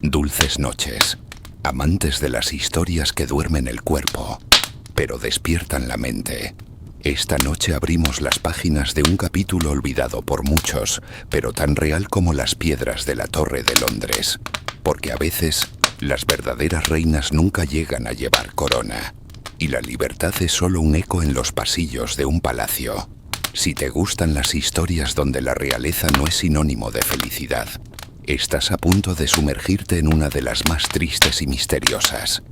Dulces noches, amantes de las historias que duermen el cuerpo, pero despiertan la mente. Esta noche abrimos las páginas de un capítulo olvidado por muchos, pero tan real como las piedras de la Torre de Londres. Porque a veces, las verdaderas reinas nunca llegan a llevar corona, y la libertad es solo un eco en los pasillos de un palacio. Si te gustan las historias donde la realeza no es sinónimo de felicidad, estás a punto de sumergirte en una de las más tristes y misteriosas.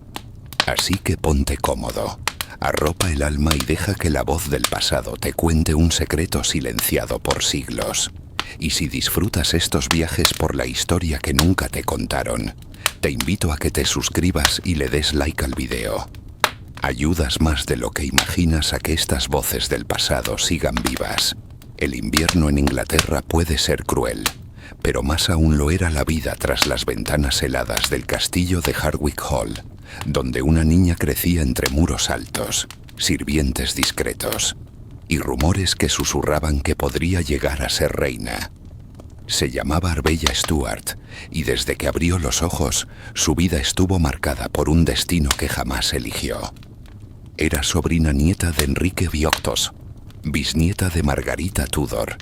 Así que ponte cómodo, arropa el alma y deja que la voz del pasado te cuente un secreto silenciado por siglos. Y si disfrutas estos viajes por la historia que nunca te contaron, te invito a que te suscribas y le des like al video. Ayudas más de lo que imaginas a que estas voces del pasado sigan vivas. El invierno en Inglaterra puede ser cruel, pero más aún lo era la vida tras las ventanas heladas del castillo de Hardwick Hall, donde una niña crecía entre muros altos, sirvientes discretos y rumores que susurraban que podría llegar a ser reina. Se llamaba Arbella Stuart, y desde que abrió los ojos, su vida estuvo marcada por un destino que jamás eligió. Era sobrina nieta de Enrique VIII, bisnieta de Margarita Tudor,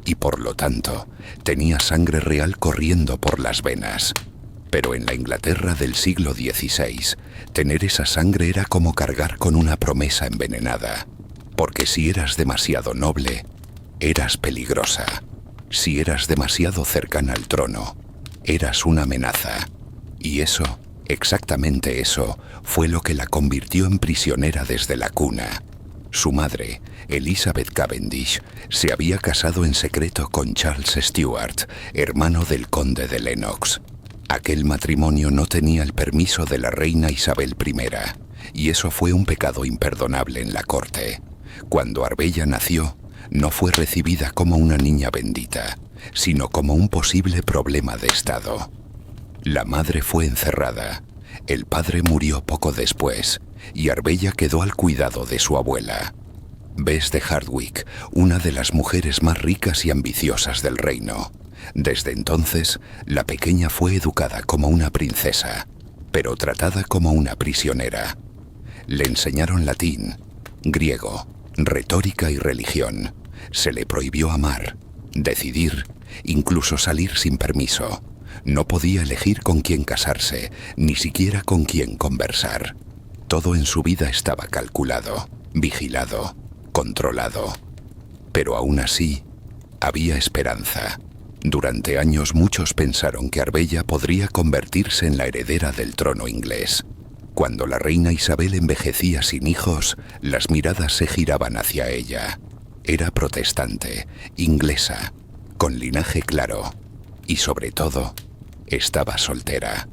y por lo tanto, tenía sangre real corriendo por las venas. Pero en la Inglaterra del siglo XVI, tener esa sangre era como cargar con una promesa envenenada, porque si eras demasiado noble, eras peligrosa. Si eras demasiado cercana al trono, eras una amenaza. Y eso, exactamente eso, fue lo que la convirtió en prisionera desde la cuna. Su madre, Elizabeth Cavendish, se había casado en secreto con Charles Stuart, hermano del conde de Lennox. Aquel matrimonio no tenía el permiso de la reina Isabel I, y eso fue un pecado imperdonable en la corte. Cuando Arbella nació, no fue recibida como una niña bendita, sino como un posible problema de Estado. La madre fue encerrada, el padre murió poco después, y Arbella quedó al cuidado de su abuela. Bess de Hardwick, una de las mujeres más ricas y ambiciosas del reino. Desde entonces, la pequeña fue educada como una princesa, pero tratada como una prisionera. Le enseñaron latín, griego, retórica y religión. Se le prohibió amar, decidir, incluso salir sin permiso. No podía elegir con quién casarse, ni siquiera con quién conversar. Todo en su vida estaba calculado, vigilado, controlado. Pero aún así, había esperanza. Durante años muchos pensaron que Arbella podría convertirse en la heredera del trono inglés. Cuando la reina Isabel envejecía sin hijos, las miradas se giraban hacia ella. Era protestante, inglesa, con linaje claro, y sobre todo, estaba soltera.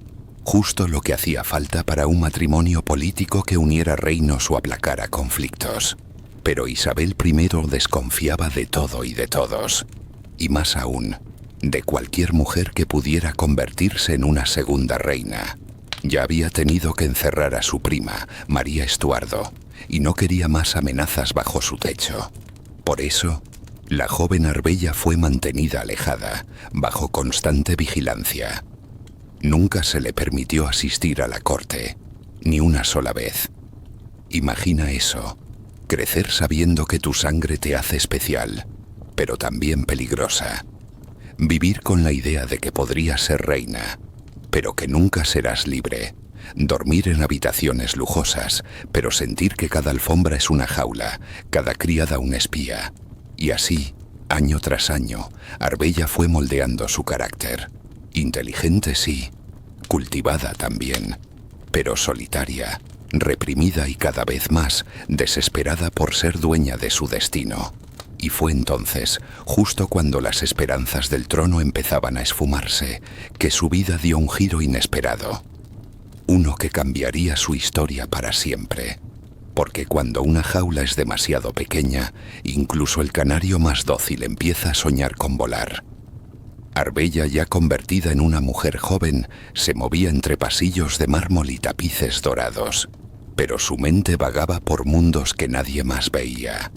Justo lo que hacía falta para un matrimonio político que uniera reinos o aplacara conflictos. Pero Isabel I desconfiaba de todo y de todos, y más aún, de cualquier mujer que pudiera convertirse en una segunda reina. Ya había tenido que encerrar a su prima, María Estuardo, y no quería más amenazas bajo su techo. Por eso, la joven Arbella fue mantenida alejada, bajo constante vigilancia. Nunca se le permitió asistir a la corte, ni una sola vez. Imagina eso, crecer sabiendo que tu sangre te hace especial, pero también peligrosa. Vivir con la idea de que podrías ser reina, pero que nunca serás libre. Dormir en habitaciones lujosas, pero sentir que cada alfombra es una jaula, cada criada un espía. Y así, año tras año, Arbella fue moldeando su carácter. Inteligente sí, cultivada también, pero solitaria, reprimida y cada vez más desesperada por ser dueña de su destino. Y fue entonces, justo cuando las esperanzas del trono empezaban a esfumarse, que su vida dio un giro inesperado. Uno que cambiaría su historia para siempre. Porque cuando una jaula es demasiado pequeña, incluso el canario más dócil empieza a soñar con volar. Arbella, ya convertida en una mujer joven, se movía entre pasillos de mármol y tapices dorados, pero su mente vagaba por mundos que nadie más veía.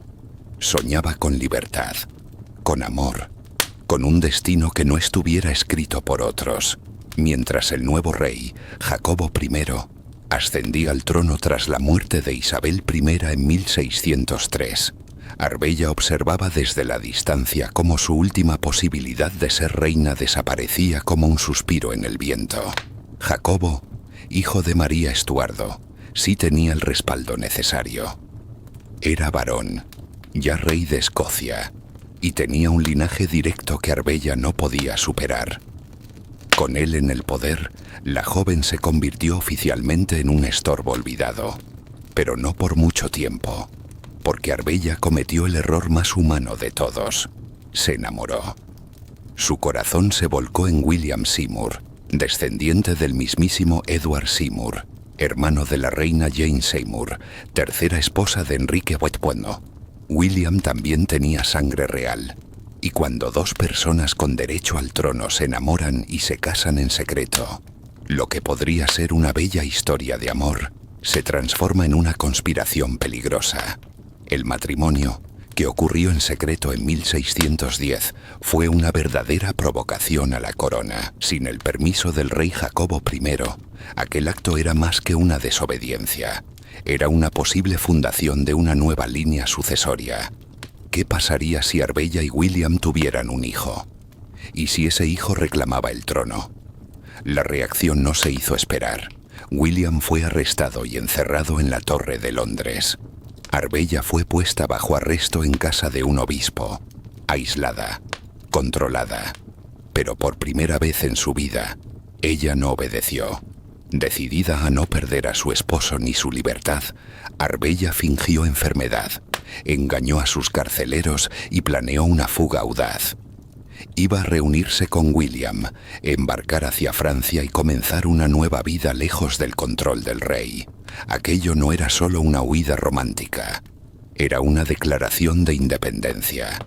Soñaba con libertad, con amor, con un destino que no estuviera escrito por otros. mientras el nuevo rey, Jacobo I, ascendía al trono tras la muerte de Isabel I en 1603. Arbella observaba desde la distancia cómo su última posibilidad de ser reina desaparecía como un suspiro en el viento. Jacobo, hijo de María Estuardo, sí tenía el respaldo necesario. Era varón, ya rey de Escocia, y tenía un linaje directo que Arbella no podía superar. Con él en el poder, la joven se convirtió oficialmente en un estorbo olvidado, pero no por mucho tiempo, porque Arbella cometió el error más humano de todos: se enamoró. Su corazón se volcó en William Seymour, descendiente del mismísimo Edward Seymour, hermano de la reina Jane Seymour, tercera esposa de Enrique VIII. William también tenía sangre real, y cuando dos personas con derecho al trono se enamoran y se casan en secreto, lo que podría ser una bella historia de amor se transforma en una conspiración peligrosa. El matrimonio, que ocurrió en secreto en 1610, fue una verdadera provocación a la corona. Sin el permiso del rey Jacobo I, aquel acto era más que una desobediencia. Era una posible fundación de una nueva línea sucesoria. ¿Qué pasaría si Arbella y William tuvieran un hijo? ¿Y si ese hijo reclamaba el trono? La reacción no se hizo esperar. William fue arrestado y encerrado en la Torre de Londres. Arbella fue puesta bajo arresto en casa de un obispo, aislada, controlada. Pero por primera vez en su vida, ella no obedeció. Decidida a no perder a su esposo ni su libertad, Arbella fingió enfermedad, engañó a sus carceleros y planeó una fuga audaz. Iba a reunirse con William, embarcar hacia Francia y comenzar una nueva vida lejos del control del rey. Aquello no era solo una huida romántica, era una declaración de independencia.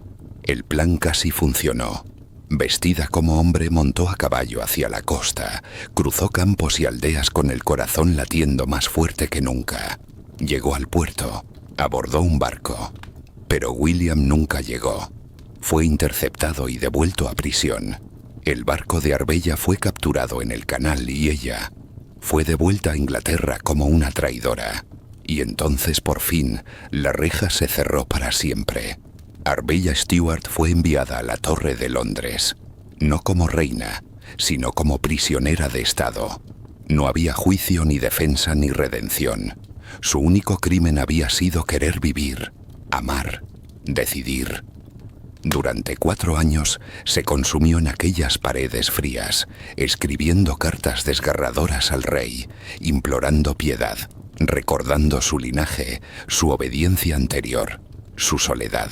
El plan casi funcionó. Vestida como hombre, montó a caballo hacia la costa, cruzó campos y aldeas con el corazón latiendo más fuerte que nunca. Llegó al puerto, abordó un barco, pero William nunca llegó. Fue interceptado y devuelto a prisión. El barco de Arbella fue capturado en el canal y ella fue devuelta a Inglaterra como una traidora. Y entonces, por fin, la reja se cerró para siempre. Arbella Stuart fue enviada a la Torre de Londres, no como reina, sino como prisionera de Estado. No había juicio, ni defensa, ni redención. Su único crimen había sido querer vivir, amar, decidir. Durante 4 años se consumió en aquellas paredes frías, escribiendo cartas desgarradoras al rey, implorando piedad, recordando su linaje, su obediencia anterior, su soledad.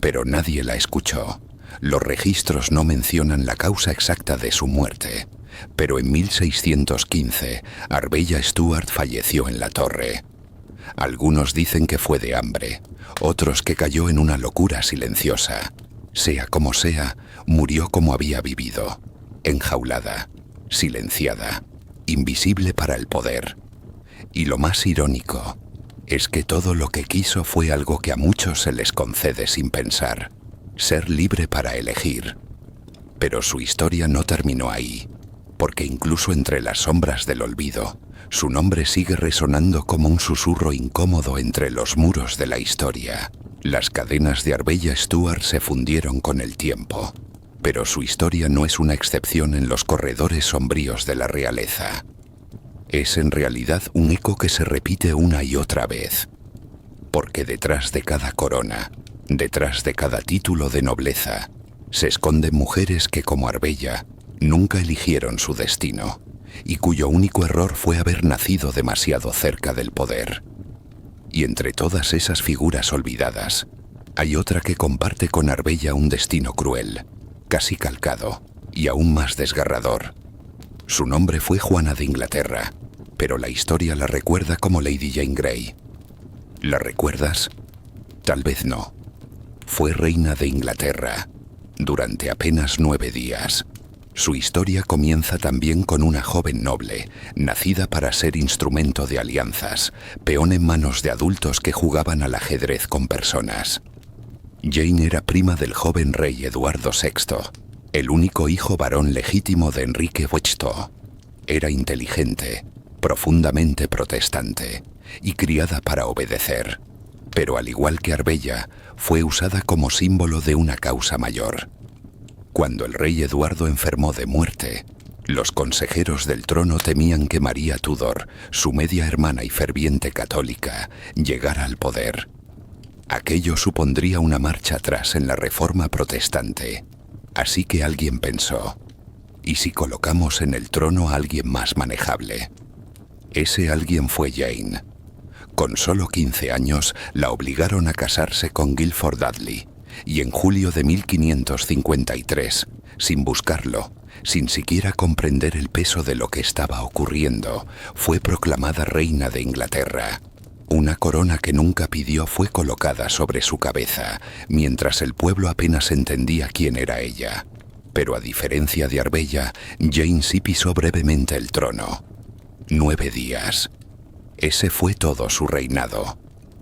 Pero nadie la escuchó. Los registros no mencionan la causa exacta de su muerte, pero en 1615 Arbella Stuart falleció en la torre. Algunos dicen que fue de hambre, otros que cayó en una locura silenciosa. Sea como sea, murió como había vivido, enjaulada, silenciada, invisible para el poder. Y lo más irónico es que todo lo que quiso fue algo que a muchos se les concede sin pensar: ser libre para elegir. Pero su historia no terminó ahí, porque incluso entre las sombras del olvido, su nombre sigue resonando como un susurro incómodo entre los muros de la historia. Las cadenas de Arbella Stuart se fundieron con el tiempo, pero su historia no es una excepción en los corredores sombríos de la realeza. Es en realidad un eco que se repite una y otra vez, porque detrás de cada corona, detrás de cada título de nobleza, se esconden mujeres que, como Arbella, nunca eligieron su destino, y cuyo único error fue haber nacido demasiado cerca del poder. Y entre todas esas figuras olvidadas, hay otra que comparte con Arbella un destino cruel, casi calcado, y aún más desgarrador. Su nombre fue Juana de Inglaterra, pero la historia la recuerda como Lady Jane Grey. ¿La recuerdas? Tal vez no. Fue reina de Inglaterra durante apenas 9 días. Su historia comienza también con una joven noble, nacida para ser instrumento de alianzas, peón en manos de adultos que jugaban al ajedrez con personas. Jane era prima del joven rey Eduardo VI, el único hijo varón legítimo de Enrique VIII. Era inteligente, profundamente protestante y criada para obedecer, pero al igual que Arbella, fue usada como símbolo de una causa mayor. Cuando el rey Eduardo enfermó de muerte, los consejeros del trono temían que María Tudor, su media hermana y ferviente católica, llegara al poder. Aquello supondría una marcha atrás en la reforma protestante. Así que alguien pensó, ¿y si colocamos en el trono a alguien más manejable? Ese alguien fue Jane. Con solo 15 años la obligaron a casarse con Guilford Dudley, y en julio de 1553, sin buscarlo, sin siquiera comprender el peso de lo que estaba ocurriendo, fue proclamada reina de Inglaterra. Una corona que nunca pidió fue colocada sobre su cabeza, mientras el pueblo apenas entendía quién era ella. Pero a diferencia de Arbella, Jane sí pisó brevemente el trono. 9 días. Ese fue todo su reinado.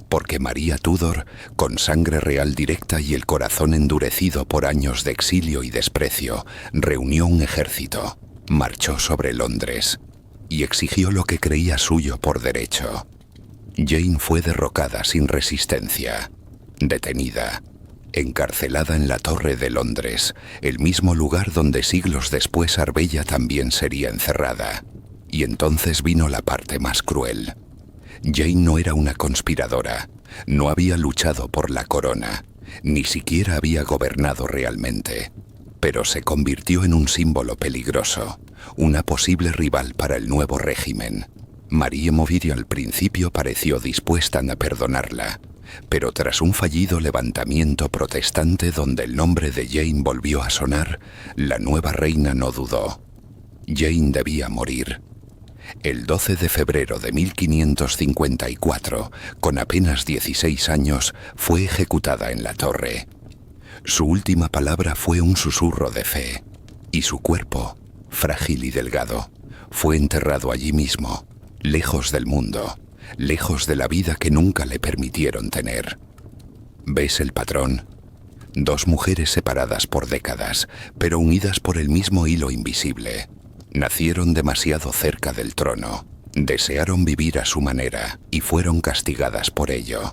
Porque María Tudor, con sangre real directa y el corazón endurecido por años de exilio y desprecio, reunió un ejército, marchó sobre Londres y exigió lo que creía suyo por derecho. Jane fue derrocada sin resistencia, detenida, encarcelada en la Torre de Londres, el mismo lugar donde siglos después Arbella también sería encerrada. Y entonces vino la parte más cruel. Jane no era una conspiradora, no había luchado por la corona, ni siquiera había gobernado realmente, pero se convirtió en un símbolo peligroso, una posible rival para el nuevo régimen. Marie Moville al principio pareció dispuesta a perdonarla, pero tras un fallido levantamiento protestante donde el nombre de Jane volvió a sonar, la nueva reina no dudó. Jane debía morir. El 12 de febrero de 1554, con apenas 16 años, fue ejecutada en la torre. Su última palabra fue un susurro de fe, y su cuerpo, frágil y delgado, fue enterrado allí mismo, lejos del mundo, lejos de la vida que nunca le permitieron tener. ¿Ves el patrón? 2 mujeres separadas por décadas, pero unidas por el mismo hilo invisible. Nacieron demasiado cerca del trono, desearon vivir a su manera y fueron castigadas por ello.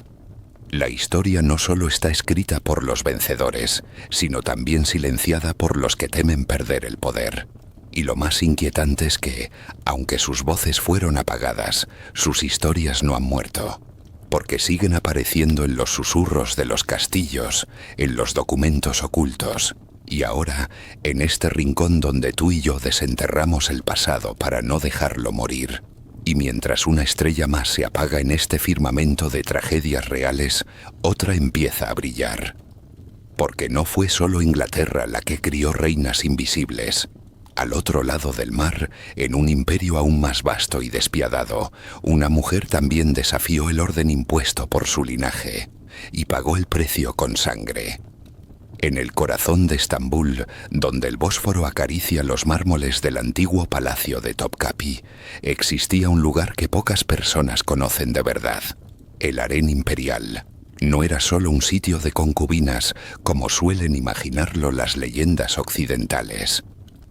La historia no solo está escrita por los vencedores, sino también silenciada por los que temen perder el poder. Y lo más inquietante es que, aunque sus voces fueron apagadas, sus historias no han muerto, porque siguen apareciendo en los susurros de los castillos, en los documentos ocultos, y ahora, en este rincón donde tú y yo desenterramos el pasado para no dejarlo morir. Y mientras una estrella más se apaga en este firmamento de tragedias reales, otra empieza a brillar. Porque no fue solo Inglaterra la que crió reinas invisibles. Al otro lado del mar, en un imperio aún más vasto y despiadado, una mujer también desafió el orden impuesto por su linaje, y pagó el precio con sangre. En el corazón de Estambul, donde el Bósforo acaricia los mármoles del antiguo palacio de Topkapi, existía un lugar que pocas personas conocen de verdad: el harén imperial. No era solo un sitio de concubinas, como suelen imaginarlo las leyendas occidentales.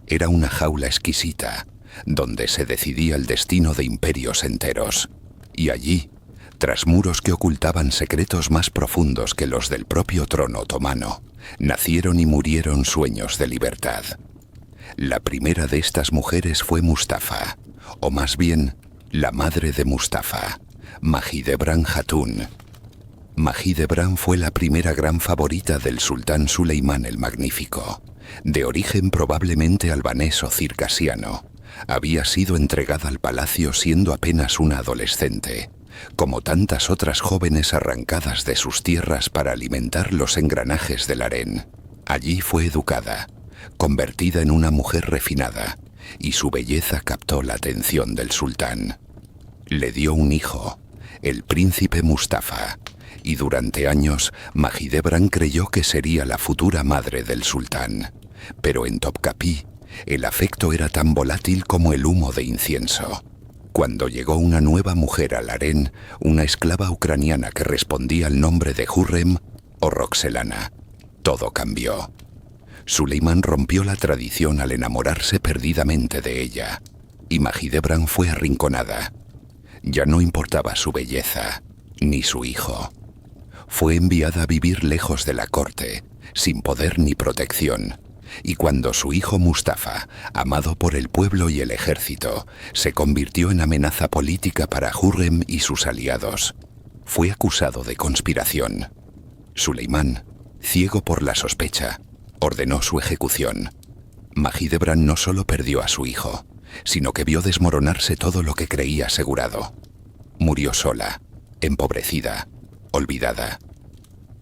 Era una jaula exquisita, donde se decidía el destino de imperios enteros. Y allí, tras muros que ocultaban secretos más profundos que los del propio trono otomano, nacieron y murieron sueños de libertad. La primera de estas mujeres fue Mustafa, o más bien, la madre de Mustafa, Mahidevran Hatun. Mahidevran fue la primera gran favorita del sultán Suleimán el Magnífico, de origen probablemente albanés o circasiano. Había sido entregada al palacio siendo apenas una adolescente, como tantas otras jóvenes arrancadas de sus tierras para alimentar los engranajes del harén. Allí fue educada, convertida en una mujer refinada, y su belleza captó la atención del sultán. Le dio un hijo, el príncipe Mustafa, y durante años Mahidevran creyó que sería la futura madre del sultán. Pero en Topkapi, el afecto era tan volátil como el humo de incienso. Cuando llegó una nueva mujer al harén, una esclava ucraniana que respondía al nombre de Hurrem o Roxelana, todo cambió. Suleimán rompió la tradición al enamorarse perdidamente de ella, y Mahidevran fue arrinconada. Ya no importaba su belleza, ni su hijo. Fue enviada a vivir lejos de la corte, sin poder ni protección, y cuando su hijo Mustafa, amado por el pueblo y el ejército, se convirtió en amenaza política para Hürrem y sus aliados, fue acusado de conspiración. Suleimán, ciego por la sospecha, ordenó su ejecución. Mahidevran no solo perdió a su hijo, sino que vio desmoronarse todo lo que creía asegurado. Murió sola, empobrecida, olvidada.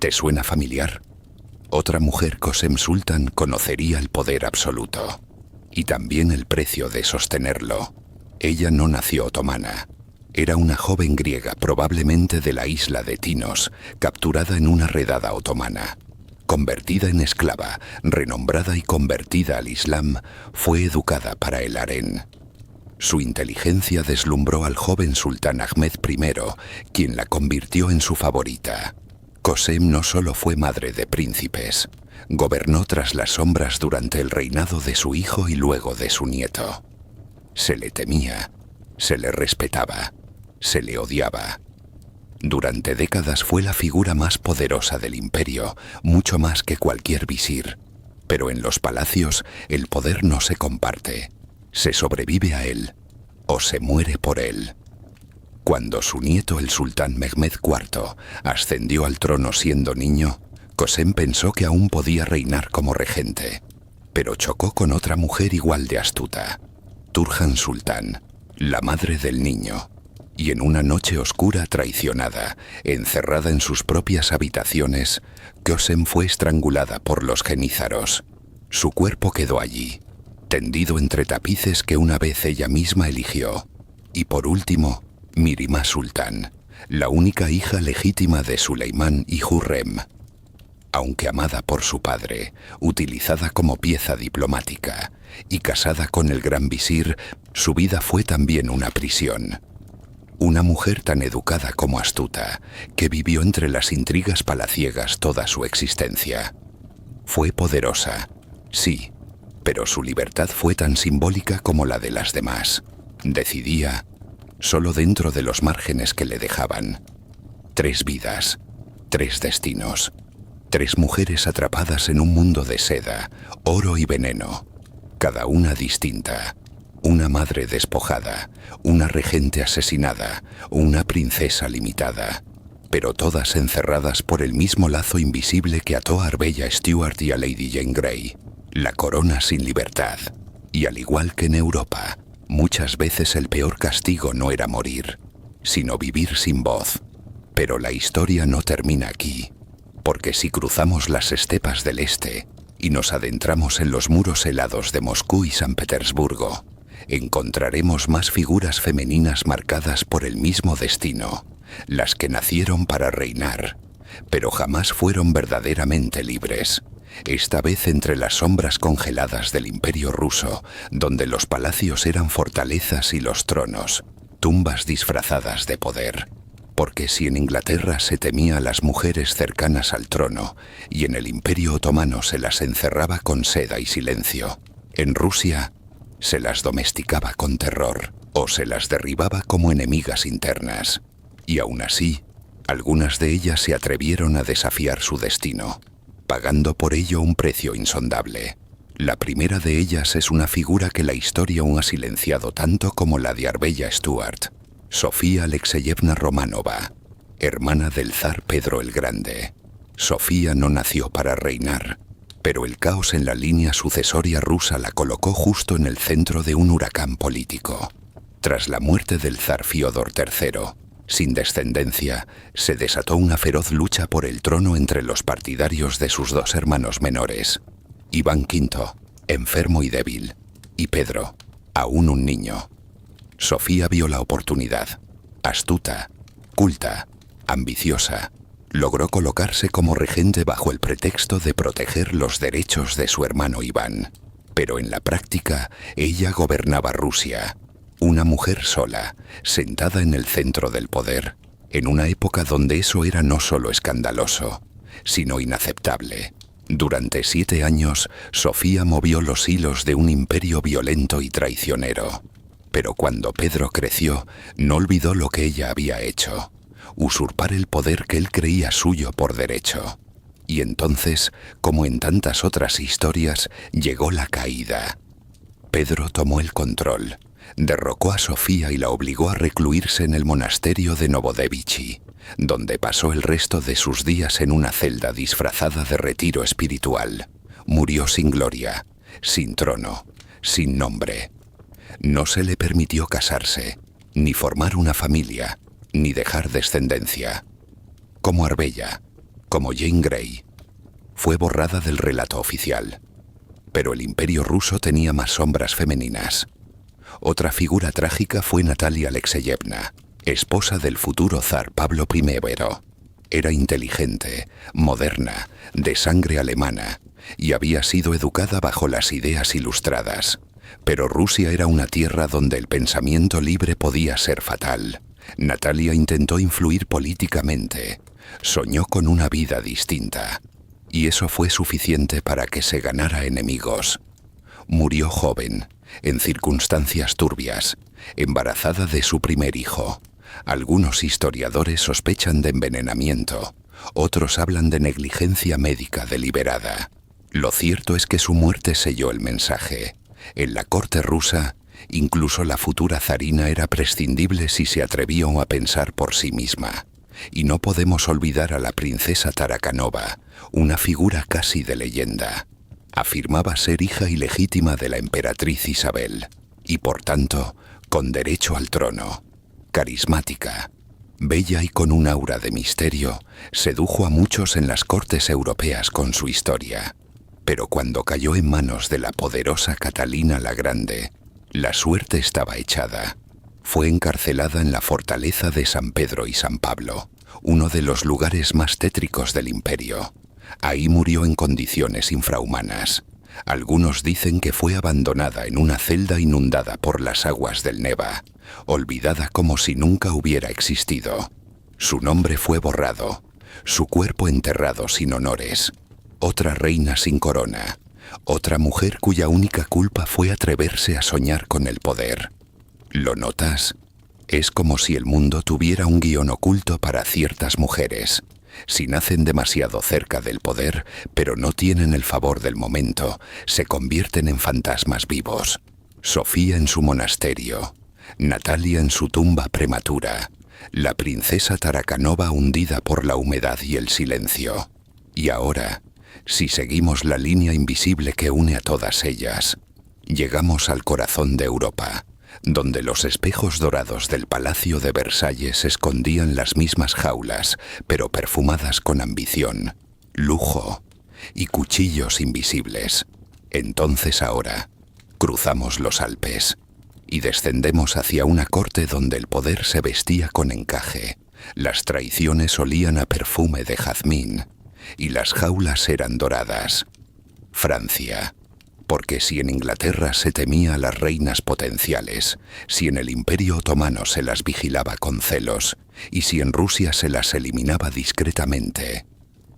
¿Te suena familiar? Otra mujer, Kösem Sultan, conocería el poder absoluto y también el precio de sostenerlo. Ella no nació otomana. Era una joven griega, probablemente de la isla de Tinos, capturada en una redada otomana. Convertida en esclava, renombrada y convertida al Islam, fue educada para el harén. Su inteligencia deslumbró al joven sultán Ahmed I, quien la convirtió en su favorita. Kösem no solo fue madre de príncipes, gobernó tras las sombras durante el reinado de su hijo y luego de su nieto. Se le temía, se le respetaba, se le odiaba. Durante décadas fue la figura más poderosa del imperio, mucho más que cualquier visir. Pero en los palacios el poder no se comparte, se sobrevive a él o se muere por él. Cuando su nieto el sultán Mehmed IV ascendió al trono siendo niño, Kösem pensó que aún podía reinar como regente, pero chocó con otra mujer igual de astuta, Turhan Sultán, la madre del niño. Y en una noche oscura traicionada, encerrada en sus propias habitaciones, Kösem fue estrangulada por los genízaros. Su cuerpo quedó allí, tendido entre tapices que una vez ella misma eligió. Y por último, Mirimá Sultán, la única hija legítima de Suleimán y Hürrem. Aunque amada por su padre, utilizada como pieza diplomática y casada con el gran visir, su vida fue también una prisión. Una mujer tan educada como astuta, que vivió entre las intrigas palaciegas toda su existencia. Fue poderosa, sí, pero su libertad fue tan simbólica como la de las demás. Decidía, solo dentro de los márgenes que le dejaban. 3 vidas, 3 destinos, 3 mujeres atrapadas en un mundo de seda, oro y veneno, cada una distinta. Una madre despojada, una regente asesinada, una princesa limitada, pero todas encerradas por el mismo lazo invisible que ató a Arbella Stewart y a Lady Jane Grey, la corona sin libertad. Y al igual que en Europa, muchas veces el peor castigo no era morir, sino vivir sin voz. Pero la historia no termina aquí, porque si cruzamos las estepas del este y nos adentramos en los muros helados de Moscú y San Petersburgo, encontraremos más figuras femeninas marcadas por el mismo destino, las que nacieron para reinar, pero jamás fueron verdaderamente libres. Esta vez entre las sombras congeladas del Imperio ruso, donde los palacios eran fortalezas y los tronos, tumbas disfrazadas de poder. Porque si en Inglaterra se temía a las mujeres cercanas al trono, y en el Imperio otomano se las encerraba con seda y silencio, en Rusia se las domesticaba con terror, o se las derribaba como enemigas internas. Y aún así, algunas de ellas se atrevieron a desafiar su destino, pagando por ello un precio insondable. La primera de ellas es una figura que la historia aún ha silenciado tanto como la de Arbella Stewart, Sofía Alexeyevna Romanova, hermana del zar Pedro el Grande. Sofía no nació para reinar, pero el caos en la línea sucesoria rusa la colocó justo en el centro de un huracán político. Tras la muerte del zar Fiódor III, sin descendencia, se desató una feroz lucha por el trono entre los partidarios de sus 2 hermanos menores, Iván V, enfermo y débil, y Pedro, aún un niño. Sofía vio la oportunidad. Astuta, culta, ambiciosa, logró colocarse como regente bajo el pretexto de proteger los derechos de su hermano Iván. Pero en la práctica, ella gobernaba Rusia, una mujer sola, sentada en el centro del poder, en una época donde eso era no solo escandaloso, sino inaceptable. Durante 7 años, Sofía movió los hilos de un imperio violento y traicionero. Pero cuando Pedro creció, no olvidó lo que ella había hecho: usurpar el poder que él creía suyo por derecho. Y entonces, como en tantas otras historias, llegó la caída. Pedro tomó el control, derrocó a Sofía y la obligó a recluirse en el monasterio de Novodevichy, donde pasó el resto de sus días en una celda disfrazada de retiro espiritual. Murió sin gloria, sin trono, sin nombre. No se le permitió casarse, ni formar una familia, ni dejar descendencia. Como Arbella, como Jane Grey, fue borrada del relato oficial. Pero el imperio ruso tenía más sombras femeninas. Otra figura trágica fue Natalia Alexeyevna, esposa del futuro zar Pablo I. Era inteligente, moderna, de sangre alemana, y había sido educada bajo las ideas ilustradas. Pero Rusia era una tierra donde el pensamiento libre podía ser fatal. Natalia intentó influir políticamente. Soñó con una vida distinta. Y eso fue suficiente para que se ganara enemigos. Murió joven, en circunstancias turbias, embarazada de su primer hijo. Algunos historiadores sospechan de envenenamiento, otros hablan de negligencia médica deliberada. Lo cierto es que su muerte selló el mensaje. En la corte rusa, incluso la futura zarina era prescindible si se atrevía a pensar por sí misma. Y no podemos olvidar a la princesa Tarakanova, una figura casi de leyenda. Afirmaba ser hija ilegítima de la emperatriz Isabel, y por tanto, con derecho al trono. Carismática, bella y con un aura de misterio, sedujo a muchos en las cortes europeas con su historia. Pero cuando cayó en manos de la poderosa Catalina la Grande, la suerte estaba echada. Fue encarcelada en la fortaleza de San Pedro y San Pablo, uno de los lugares más tétricos del imperio. Ahí murió en condiciones infrahumanas. Algunos dicen que fue abandonada en una celda inundada por las aguas del Neva, olvidada como si nunca hubiera existido. Su nombre fue borrado, su cuerpo enterrado sin honores. Otra reina sin corona, otra mujer cuya única culpa fue atreverse a soñar con el poder. ¿Lo notas? Es como si el mundo tuviera un guión oculto para ciertas mujeres. Si nacen demasiado cerca del poder, pero no tienen el favor del momento, se convierten en fantasmas vivos. Sofía en su monasterio, Natalia en su tumba prematura, la princesa Tarakanova hundida por la humedad y el silencio. Y ahora, si seguimos la línea invisible que une a todas ellas, llegamos al corazón de Europa, donde los espejos dorados del Palacio de Versalles escondían las mismas jaulas, pero perfumadas con ambición, lujo y cuchillos invisibles. Entonces ahora, cruzamos los Alpes y descendemos hacia una corte donde el poder se vestía con encaje, las traiciones olían a perfume de jazmín y las jaulas eran doradas. Francia. Porque si en Inglaterra se temía a las reinas potenciales, si en el Imperio Otomano se las vigilaba con celos, y si en Rusia se las eliminaba discretamente,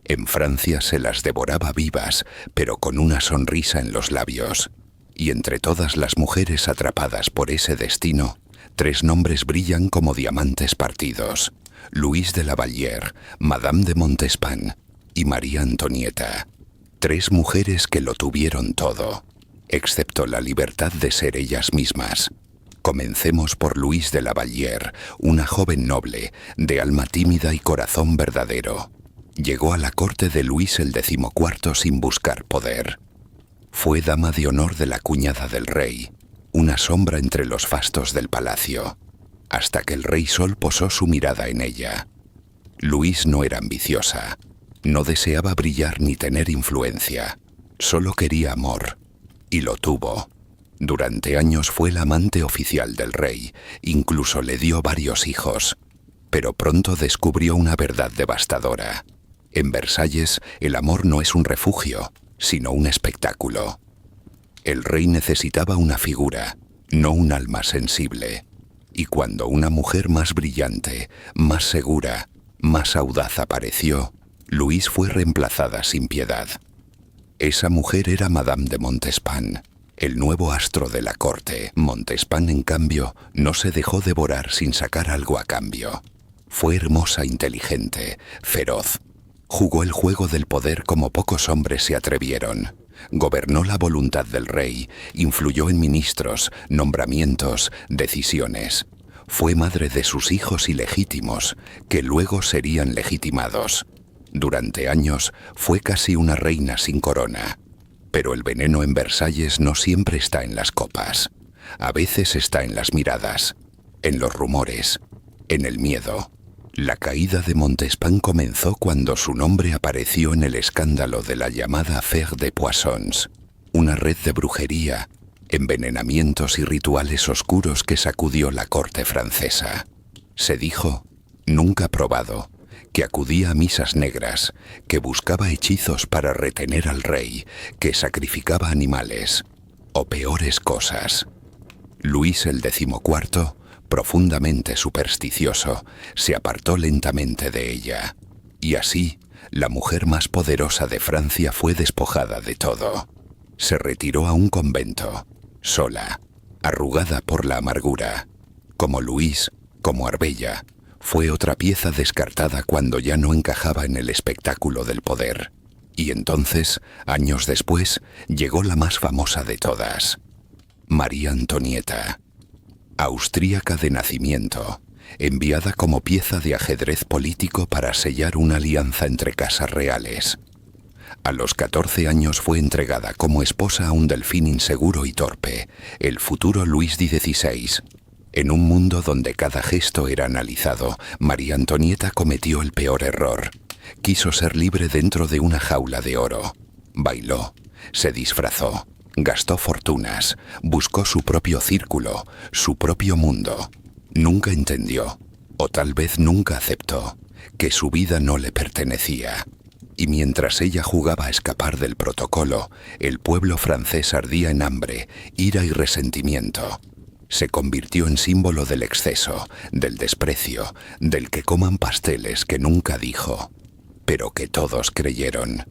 en Francia se las devoraba vivas, pero con una sonrisa en los labios. Y entre todas las mujeres atrapadas por ese destino, 3 nombres brillan como diamantes partidos: Louise de la Vallière, Madame de Montespan y María Antonieta. 3 mujeres que lo tuvieron todo, excepto la libertad de ser ellas mismas. Comencemos por Louise de la Vallière, una joven noble, de alma tímida y corazón verdadero. Llegó a la corte de Luis el XIV sin buscar poder. Fue dama de honor de la cuñada del rey, una sombra entre los fastos del palacio, hasta que el rey Sol posó su mirada en ella. Louise no era ambiciosa. No deseaba brillar ni tener influencia, solo quería amor, y lo tuvo. Durante años fue la amante oficial del rey, incluso le dio varios hijos, pero pronto descubrió una verdad devastadora. En Versalles, el amor no es un refugio, sino un espectáculo. El rey necesitaba una figura, no un alma sensible, y cuando una mujer más brillante, más segura, más audaz apareció, Louise fue reemplazada sin piedad. Esa mujer era Madame de Montespan, el nuevo astro de la corte. Montespan, en cambio, no se dejó devorar sin sacar algo a cambio. Fue hermosa, inteligente, feroz. Jugó el juego del poder como pocos hombres se atrevieron. Gobernó la voluntad del rey, influyó en ministros, nombramientos, decisiones. Fue madre de sus hijos ilegítimos, que luego serían legitimados. Durante años fue casi una reina sin corona. Pero el veneno en Versalles no siempre está en las copas. A veces está en las miradas, en los rumores, en el miedo. La caída de Montespan comenzó cuando su nombre apareció en el escándalo de la llamada Affaire de Poissons, una red de brujería, envenenamientos y rituales oscuros que sacudió la corte francesa. Se dijo, nunca probado, que acudía a misas negras, que buscaba hechizos para retener al rey, que sacrificaba animales, o peores cosas. Luis el XIV, profundamente supersticioso, se apartó lentamente de ella. Y así, la mujer más poderosa de Francia fue despojada de todo. Se retiró a un convento, sola, arrugada por la amargura. Como Luis, como Arbella, fue otra pieza descartada cuando ya no encajaba en el espectáculo del poder. Y entonces, años después, llegó la más famosa de todas, María Antonieta. Austríaca de nacimiento, enviada como pieza de ajedrez político para sellar una alianza entre casas reales. A los 14 años fue entregada como esposa a un delfín inseguro y torpe, el futuro Luis XVI. En un mundo donde cada gesto era analizado, María Antonieta cometió el peor error. Quiso ser libre dentro de una jaula de oro. Bailó, se disfrazó, gastó fortunas, buscó su propio círculo, su propio mundo. Nunca entendió, o tal vez nunca aceptó, que su vida no le pertenecía. Y mientras ella jugaba a escapar del protocolo, el pueblo francés ardía en hambre, ira y resentimiento. Se convirtió en símbolo del exceso, del desprecio, del que coman pasteles que nunca dijo, pero que todos creyeron.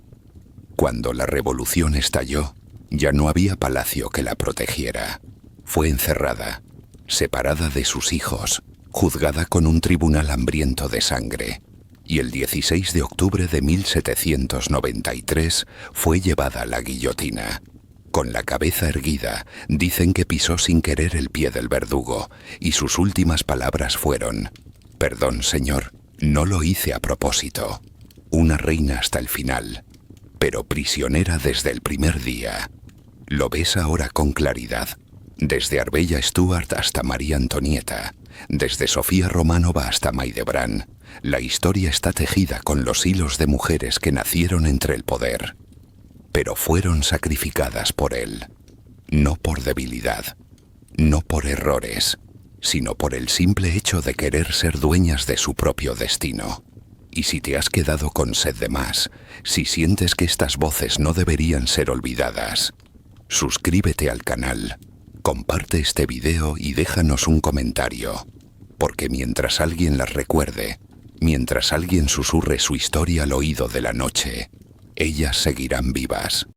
Cuando la revolución estalló, ya no había palacio que la protegiera. Fue encerrada, separada de sus hijos, juzgada con un tribunal hambriento de sangre, y el 16 de octubre de 1793 fue llevada a la guillotina. Con la cabeza erguida, dicen que pisó sin querer el pie del verdugo, y sus últimas palabras fueron: «Perdón, señor, no lo hice a propósito». Una reina hasta el final, pero prisionera desde el primer día. Lo ves ahora con claridad, desde Arbella Stuart hasta María Antonieta, desde Sofía Románova hasta Maidebrandt. La historia está tejida con los hilos de mujeres que nacieron entre el poder, pero fueron sacrificadas por él, no por debilidad, no por errores, sino por el simple hecho de querer ser dueñas de su propio destino. Y si te has quedado con sed de más, si sientes que estas voces no deberían ser olvidadas, suscríbete al canal, comparte este video y déjanos un comentario, porque mientras alguien las recuerde, mientras alguien susurre su historia al oído de la noche, ellas seguirán vivas.